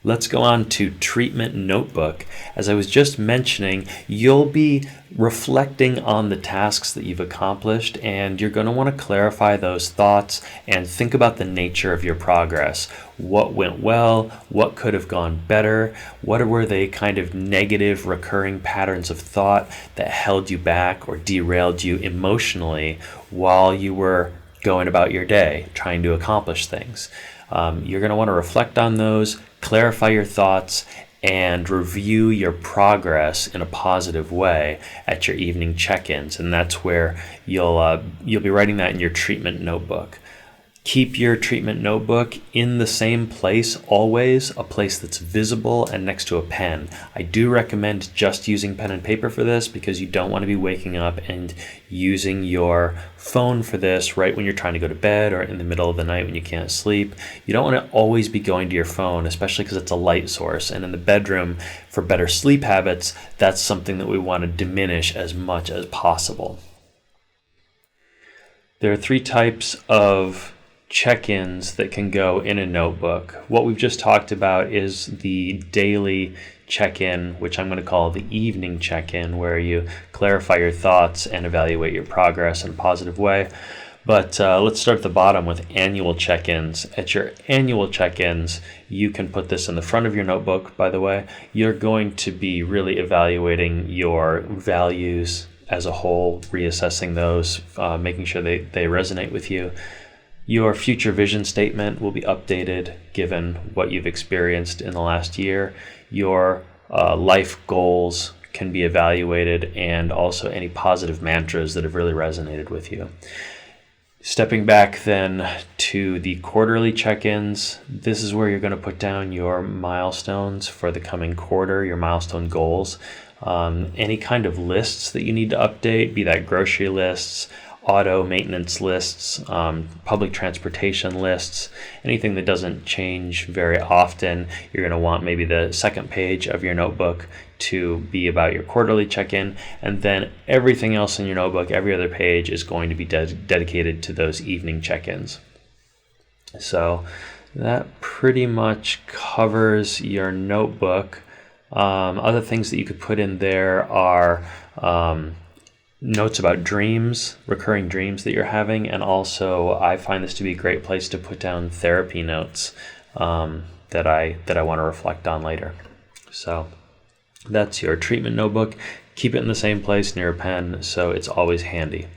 Let's go on to treatment notebook. As I was just mentioning, you'll be reflecting on the tasks that you've accomplished, and you're going to want to clarify those thoughts and think about the nature of your progress. What went well? What could have gone better? What were the kind of negative recurring patterns of thought that held you back or derailed you emotionally while you were going about your day, trying to accomplish things? You're going to want to reflect on those, clarify your thoughts, and review your progress in a positive way at your evening check-ins. And that's where you'll be writing that in your treatment notebook. Keep your treatment notebook in the same place always, a place that's visible and next to a pen. I do recommend just using pen and paper for this because you don't want to be waking up and using your phone for this right when you're trying to go to bed or in the middle of the night when you can't sleep. You don't want to always be going to your phone, especially because it's a light source. And in the bedroom, for better sleep habits, that's something that we want to diminish as much as possible. There are 3 types of check-ins that can go in a notebook. What we've just talked about is the daily check-in, which I'm going to call the evening check-in, where you clarify your thoughts and evaluate your progress in a positive way. But let's start at the bottom with annual check-ins. At your annual check-ins, you can put this in the front of your notebook, by the way. You're going to be really evaluating your values as a whole, reassessing those, making sure they resonate with you. Your future vision statement will be updated given what you've experienced in the last year. Your life goals can be evaluated, and also any positive mantras that have really resonated with you. Stepping back then to the quarterly check-ins, this is where you're going to put down your milestones for the coming quarter, your milestone goals. Any kind of lists that you need to update, be that grocery lists, auto maintenance lists, public transportation lists, anything that doesn't change very often. You're going to want maybe the second page of your notebook to be about your quarterly check-in, and then everything else in your notebook, every other page, is going to be dedicated to those evening check-ins. So that pretty much covers your notebook. Other things that you could put in there are notes about dreams, recurring dreams that you're having, and also I find this to be a great place to put down therapy notes that I want to reflect on later. So that's your treatment notebook. Keep it in the same place near a pen so it's always handy.